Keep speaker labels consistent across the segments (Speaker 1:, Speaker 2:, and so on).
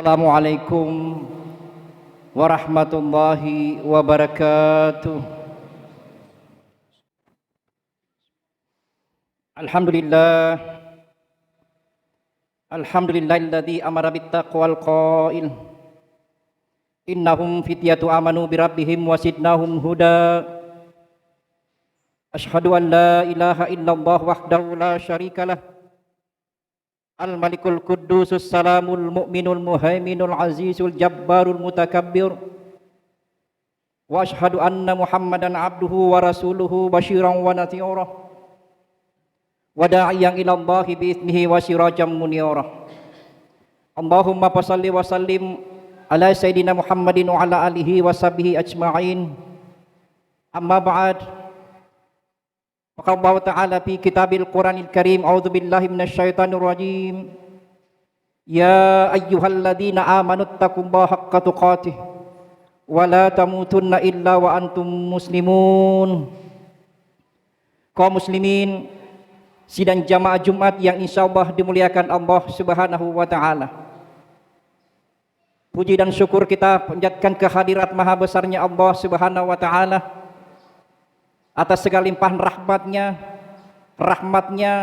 Speaker 1: Assalamualaikum warahmatullahi wabarakatuh. Alhamdulillah, alhamdulillahilladzi amara bittaqwal qail innahum fityatu amanu birabbihim wasidnahum huda. Asyhadu an la ilaha illallah wahdahu la syarikalah, al-malikul quddusus salamul mu'minul muhaiminul azizul jabbarul mutakabbir. Wa asyhadu anna muhammadan abduhu wa rasuluhu basyiran wa nadhira wa da'iyan ila Allahi bi'iznihi wa sirajan munira. Allahumma salli wa sallim ala sayyidina Muhammadin wa ala alihi wa sahbihi ajma'in. Amma ba'd. Maka Allah Ta'ala fi kitabil Quranil Karim, a'udzu billahi minasyaitonir rajim. Ya ayyuhalladzina amanu taqullaha haqqa tuqatih wa la tamutunna illa wa antum muslimun. Kaum muslimin sidang jamaah Jumat yang insyaallah dimuliakan Allah Subhanahu wa taala. Puji dan syukur kita panjatkan kehadirat maha besarnya Allah Subhanahu wa taala atas segala limpahan rahmatnya,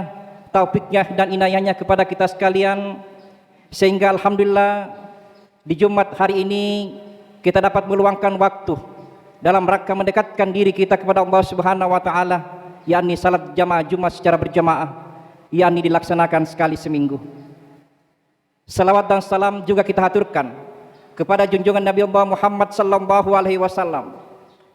Speaker 1: taufiknya dan inayahnya kepada kita sekalian, sehingga alhamdulillah di Jumat hari ini kita dapat meluangkan waktu dalam rangka mendekatkan diri kita kepada Allah Subhanahu wa taala, yakni salat jamaah Jumat secara berjamaah, yakni dilaksanakan sekali seminggu. Salawat dan salam juga kita haturkan kepada junjungan Nabi Allah Muhammad sallallahu alaihi wasallam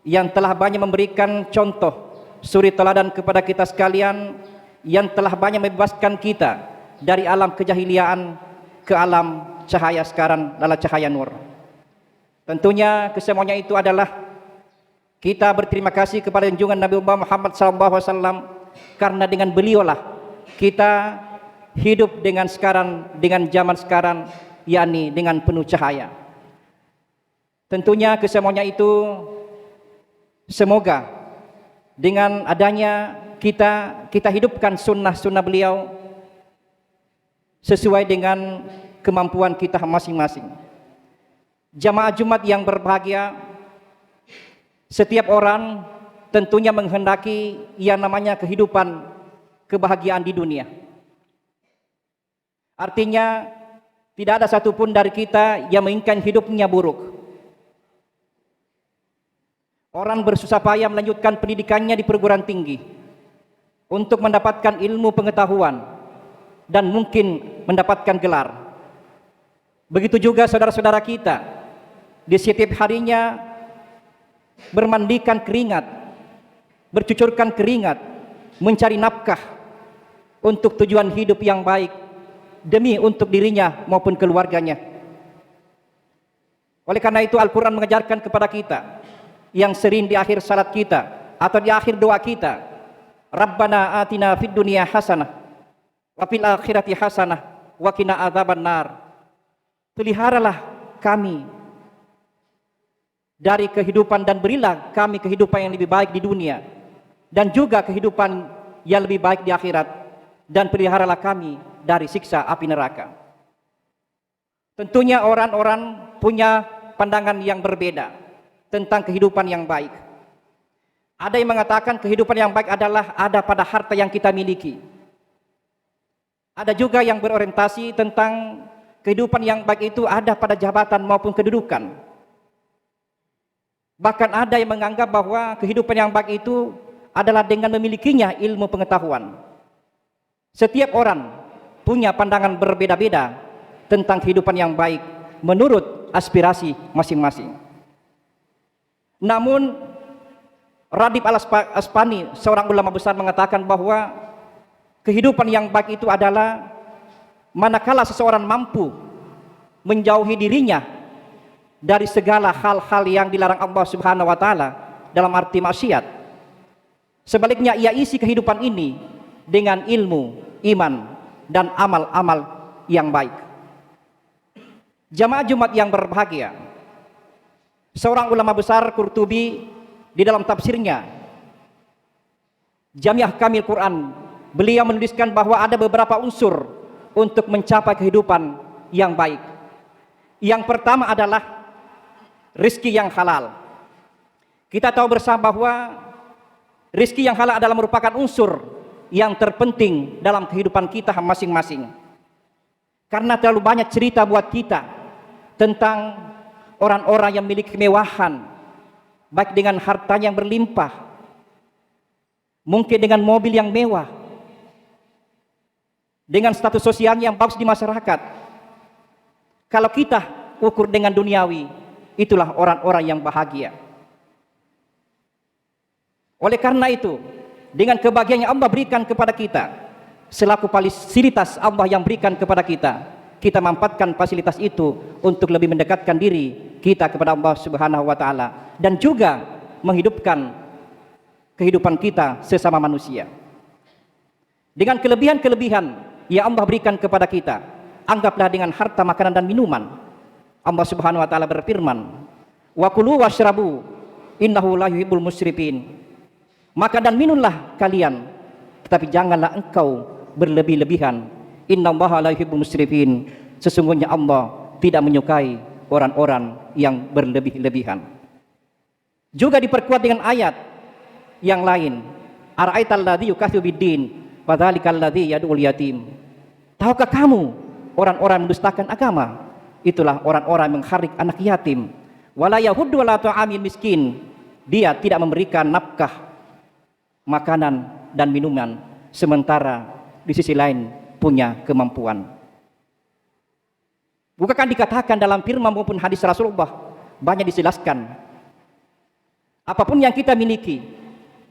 Speaker 1: yang telah banyak memberikan contoh suri teladan kepada kita sekalian, yang telah banyak membebaskan kita dari alam kejahiliaan ke alam cahaya sekarang, adalah cahaya nur. Tentunya kesemuanya itu adalah kita berterima kasih kepada junjungan Nabi Muhammad SAW, karena dengan beliaulah kita hidup dengan zaman sekarang, yakni dengan penuh cahaya. Tentunya kesemuanya itu semoga dengan adanya kita hidupkan sunnah beliau sesuai dengan kemampuan kita masing-masing. Jamaah Jumat yang berbahagia, setiap orang tentunya menghendaki yang namanya kehidupan kebahagiaan di dunia. Artinya tidak ada satupun dari kita yang menginginkan hidupnya buruk. Orang bersusah payah melanjutkan pendidikannya di perguruan tinggi untuk mendapatkan ilmu pengetahuan dan mungkin mendapatkan gelar. Begitu juga saudara-saudara kita di setiap harinya bermandikan keringat, bercucurkan keringat, mencari nafkah untuk tujuan hidup yang baik demi untuk dirinya maupun keluarganya. Oleh karena itu Al-Quran mengajarkan kepada kita yang sering di akhir salat kita atau di akhir doa kita, Rabbana atina fid dunya hasanah wa fil akhirati hasanah wa qina adzabannar. Peliharalah kami dari kehidupan dan berilah kami kehidupan yang lebih baik di dunia dan juga kehidupan yang lebih baik di akhirat, dan peliharalah kami dari siksa api neraka. Tentunya orang-orang punya pandangan yang berbeda tentang kehidupan yang baik. Ada yang mengatakan kehidupan yang baik adalah ada pada harta yang kita miliki. Ada juga yang berorientasi tentang kehidupan yang baik itu ada pada jabatan maupun kedudukan. Bahkan ada yang menganggap bahwa kehidupan yang baik itu adalah dengan memilikinya ilmu pengetahuan. Setiap orang punya pandangan berbeda-beda tentang kehidupan yang baik menurut aspirasi masing-masing. Namun Radib Al-Aspani, seorang ulama besar, mengatakan bahwa kehidupan yang baik itu adalah manakala seseorang mampu menjauhi dirinya dari segala hal-hal yang dilarang Allah Subhanahu wa taala dalam arti maksiat. Sebaliknya ia isi kehidupan ini dengan ilmu, iman dan amal-amal yang baik. Jamaah Jumat yang berbahagia, seorang ulama besar Qurtubi di dalam tafsirnya Jamiah Kamil Quran, beliau menuliskan bahwa ada beberapa unsur untuk mencapai kehidupan yang baik. Yang pertama adalah rizki yang halal. Kita tahu bersama bahwa rizki yang halal adalah merupakan unsur yang terpenting dalam kehidupan kita masing-masing. Karena terlalu banyak cerita buat kita tentang orang-orang yang memiliki kemewahan, baik dengan harta yang berlimpah, mungkin dengan mobil yang mewah, dengan status sosial yang bagus di masyarakat. Kalau kita ukur dengan duniawi, itulah orang-orang yang bahagia. Oleh karena itu, dengan kebahagiaan yang Allah berikan kepada kita, selaku fasilitas Allah yang berikan kepada kita manfaatkan fasilitas itu untuk lebih mendekatkan diri kita kepada Allah Subhanahu wa taala, dan juga menghidupkan kehidupan kita sesama manusia. Dengan kelebihan-kelebihan yang Allah berikan kepada kita, anggaplah dengan harta, makanan dan minuman. Allah Subhanahu wa taala berfirman, "Wa kulu washrabu innahu la yuhibbul musrifin." Makan dan minumlah kalian, tetapi janganlah engkau berlebih-lebihan. Innallaha la yuhibbul musrifin. Sesungguhnya Allah tidak menyukai orang-orang yang berlebih-lebihan. Juga diperkuat dengan ayat yang lain, ara'aital ladzi yukadzibu biddin fadzalikal ladzi yad'ul yatim. Tahukah kamu orang-orang mendustakan agama? Itulah orang-orang mengharik anak yatim. Wala yahuddu wala ta'amil miskin. Dia tidak memberikan nafkah, makanan dan minuman, sementara di sisi lain punya kemampuan. Bukankah dikatakan dalam firman maupun hadis Rasulullah, banyak dijelaskan, apapun yang kita miliki,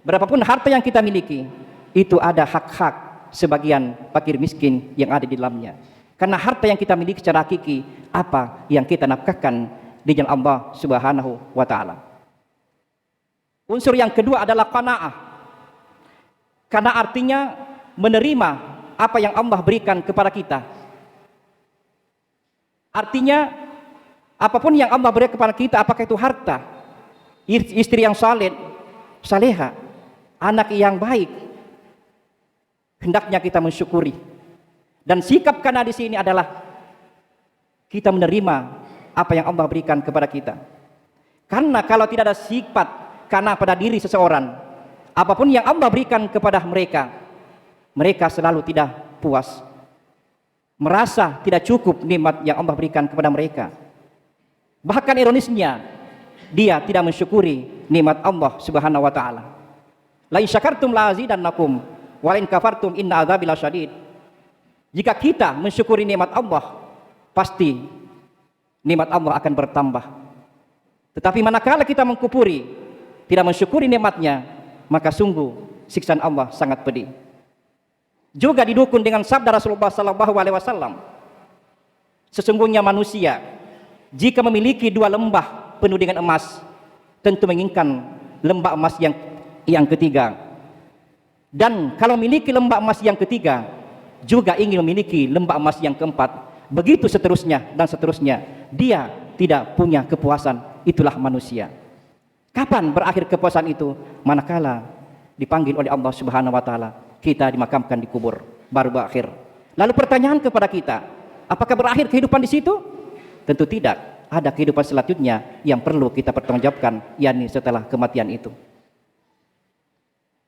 Speaker 1: berapapun harta yang kita miliki, itu ada hak-hak sebagian fakir miskin yang ada di dalamnya. Karena harta yang kita miliki secara hakiki, apa yang kita nafkahkan di jalan Allah Subhanahu wa taala. Unsur yang kedua adalah qanaah. Karena artinya menerima apa yang Allah berikan kepada kita. Artinya apapun yang Allah berikan kepada kita, apakah itu harta, istri yang saleh, saleha, anak yang baik, hendaknya kita mensyukuri. Dan sikap kana di sini adalah kita menerima apa yang Allah berikan kepada kita. Karena kalau tidak ada sifat kana pada diri seseorang, apapun yang Allah berikan kepada mereka, mereka selalu tidak puas, merasa tidak cukup nikmat yang Allah berikan kepada mereka. Bahkan ironisnya, dia tidak mensyukuri nikmat Allah Subhanahu wa taala. La in syakartum la azidannakum wa la in kafartum inna adzabi lasyadid. Jika kita mensyukuri nikmat Allah, pasti nikmat Allah akan bertambah. Tetapi manakala kita mengkufuri, tidak mensyukuri nikmatnya, maka sungguh siksaan Allah sangat pedih. Juga didukung dengan sabda Rasulullah SAW, sesungguhnya manusia jika memiliki dua lembah penuh dengan emas, tentu menginginkan lembah emas yang ketiga. Dan kalau memiliki lembah emas yang ketiga, juga ingin memiliki lembah emas yang keempat. Begitu seterusnya dan seterusnya. Dia tidak punya kepuasan. Itulah manusia. Kapan berakhir kepuasan itu? Manakala dipanggil oleh Allah Subhanahu wa taala, kita dimakamkan di kubur, baru berakhir. Lalu pertanyaan kepada kita, apakah berakhir kehidupan di situ? Tentu tidak. Ada kehidupan selanjutnya yang perlu kita pertanggungjawabkan, yakni setelah kematian itu.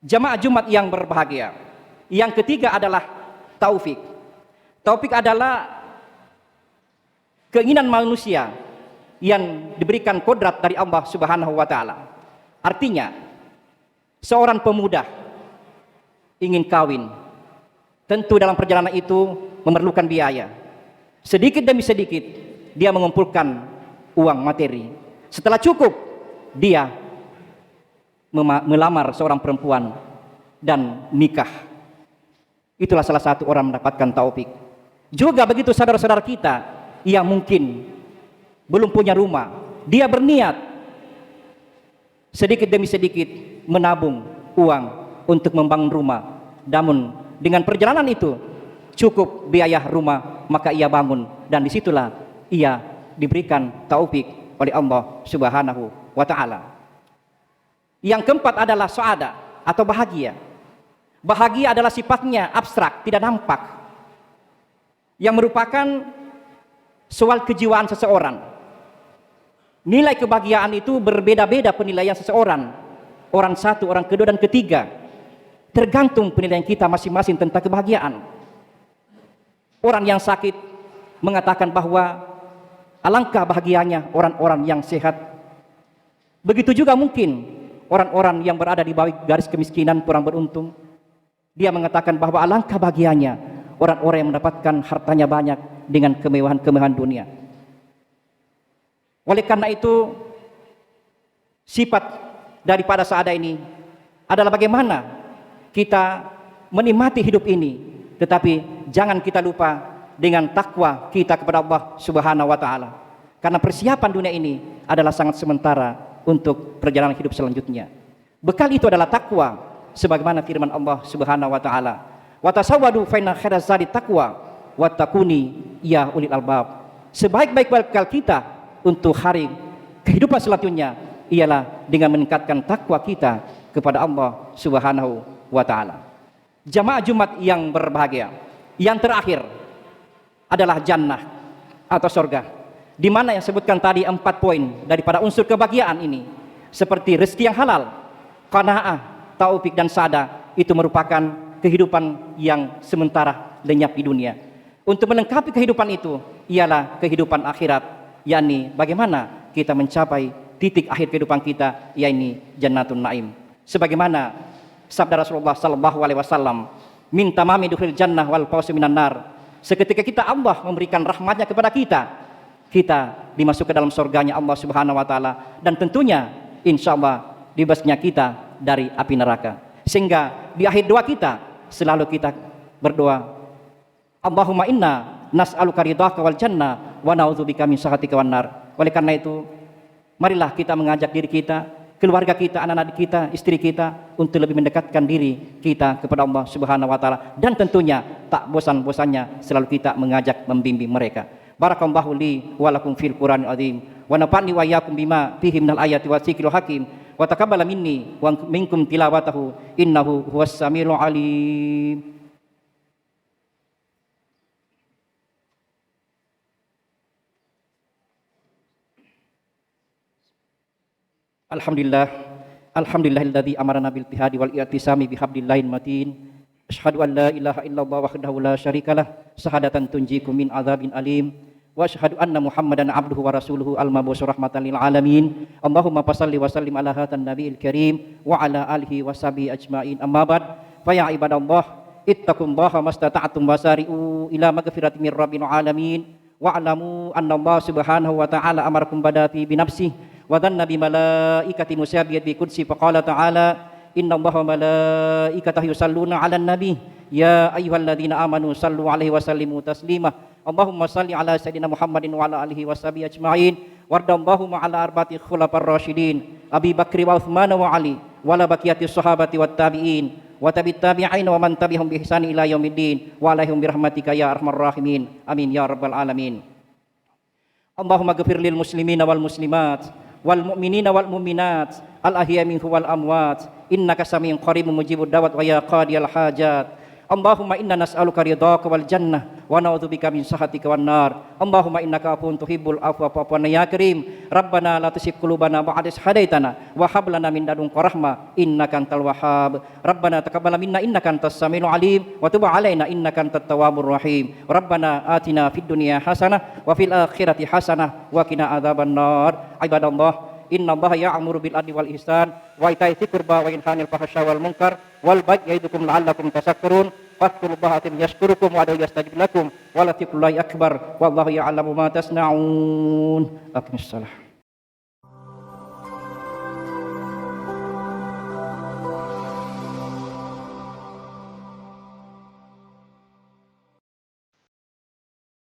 Speaker 1: Jamaah Jumat yang berbahagia. Yang ketiga adalah taufik. Taufik adalah keinginan manusia yang diberikan kodrat dari Allah Subhanahu wa taala. Artinya, seorang pemuda ingin kawin, tentu dalam perjalanan itu memerlukan biaya. Sedikit demi sedikit dia mengumpulkan uang materi. Setelah cukup, dia melamar seorang perempuan dan nikah. Itulah salah satu orang mendapatkan taufik. Juga begitu saudara-saudara kita yang mungkin belum punya rumah, dia berniat sedikit demi sedikit menabung uang untuk membangun rumah. Namun dengan perjalanan itu cukup biaya rumah, maka ia bangun, dan disitulah ia diberikan taufik oleh Allah Subhanahu wa taala. Yang keempat adalah suada atau bahagia. Bahagia adalah sifatnya abstrak, tidak nampak, yang merupakan soal kejiwaan seseorang. Nilai kebahagiaan itu berbeda-beda penilaian seseorang. Orang satu, orang kedua, dan ketiga. Tergantung penilaian kita masing-masing tentang kebahagiaan. Orang yang sakit mengatakan bahwa alangkah bahagianya orang-orang yang sehat. Begitu juga mungkin orang-orang yang berada di bawah garis kemiskinan, kurang beruntung. Dia mengatakan bahwa alangkah bahagianya orang-orang yang mendapatkan hartanya banyak dengan kemewahan-kemewahan dunia. Oleh karena itu, sifat daripada saada ini adalah bagaimana kita menikmati hidup ini, tetapi jangan kita lupa dengan takwa kita kepada Allah Subhanahu wa taala. Karena persiapan dunia ini adalah sangat sementara untuk perjalanan hidup selanjutnya. Bekal itu adalah takwa, sebagaimana firman Allah Subhanahu wa taala, "Wa tasawwadu fa inna khairaz zadi taqwa wattaquni ya ulil albab." Sebaik-baik bekal kita untuk hari kehidupan selanjutnya ialah dengan meningkatkan takwa kita kepada Allah Subhanahu wa taala. Jamaah Jumat yang berbahagia, yang terakhir adalah jannah atau surga, di mana yang sebutkan tadi 4 poin daripada unsur kebahagiaan ini, seperti rezeki yang halal, qanaah, taufik, dan saada, itu merupakan kehidupan yang sementara lenyap di dunia. Untuk melengkapi kehidupan itu ialah kehidupan akhirat, yakni bagaimana kita mencapai titik akhir kehidupan kita, yakni jannatun naim. Sebagaimana sabda Rasulullah sallallahu alaihi wasallam, "Min tamami dukhul jannah wal fawzi minan nar." Seketika kita Allah memberikan rahmatnya kepada kita dimasukkan dalam surganya Allah Subhanahu wa taala, dan tentunya insyaallah dibebasnya kita dari api neraka. Sehingga di akhir doa kita selalu kita berdoa, Allahumma inna nas'aluka ridhaka wal jannah wa na'udzubika min sakhatika wan nar. Oleh karena itu, marilah kita mengajak diri kita, keluarga kita, anak-anak kita, istri kita untuk lebih mendekatkan diri kita kepada Allah Subhanahu wa taala, dan tentunya tak bosan-bosannya selalu kita mengajak, membimbing mereka. Barakallahu li wa lakum fil Qur'anil azim wa nafa'ni wa iyyakum bima fihi minal ayati wa dzikril hakim wa taqabbala minni wa minkum tilawatahu innahu huwas samiul alim. Alhamdulillahilladzi amarna bil tihadi wal i'tisami bihablillahil matin. Asyhadu an la ilaha illallah wahdahu la syarikalah syahadatan tunjikum min adzabin alim. Wa asyhadu anna Muhammadan abduhu wa rasuluhu al-mab'uts rahmatan lil alamin. Allahumma shalli wa sallim ala hadzal nabiyil karim wa ala alihi wa sahbihi ajmain. Amma ba'd, fa ya ibadallah ittaqullaha mastata'tum wasari'u ila magfiratin mir rabbil alamin. Wa alamu anna Allah Subhanahu wa ta'ala amarakum badati bi nafsihi wa dhanna bi malaikati musabbiyat bi qudsi faqala ta'ala inna Allaha wa malaikatahu yusalluna 'alan nabi ya ayyuhalladzina amanu sallu 'alaihi wa sallimu taslima. Allahumma salli 'ala sayyidina Muhammadin wa 'ala alihi wa sahbihi ajma'in wardallahu ma'ala arba'ati khulafar rasyidin Abi Bakri wa Utsman wa Ali wa la baqiyatis sahabati wat tabi'in wa tabi'it tabi'in wa man tabi'ahum bi ihsan ila yaumiddin wa alaihim bi rahmatika ya arhamar rahimin amin ya rabbal alamin. Allahumma ghfir lil muslimina wal muslimat wal mu'minina wal mu'minat al ahya minhum wal amwat innaka samiun qaribun mujibud da'wat wa ya qadiyal hajat. Allahumma inna nas'aluka ridhaka wal jannah wa na'udzubika min sakhatika wan nar. Allahumma innaka afuwun tuhibbul afwa fa'fu anna ya karim. Rabbana la tuzigh qulubana ba'da idh hadaitana wa hab lana min ladunka rahmah innaka antal wahhab. Rabbana taqabbal minna innaka antas samiul alim wa tub 'alaina innaka antat tawwabur rahim. Rabbana atina fid dunya hasanah wa fil akhirati hasanah wa qina adzabannar. Ibadallah, inna Allaha ya'muru bil adli wal ihsan wa ita'i dzil qurba wa yanha 'anil fahsya'i wal munkar wal baghi ya'idukum la'allakum tashkurun. Fadhkurullaha yashkurukum wa ad'uhu yastajib lakum wa la dzikrullahi akbar wallahu ya'lamu ma tasna'un. Aqimissalah.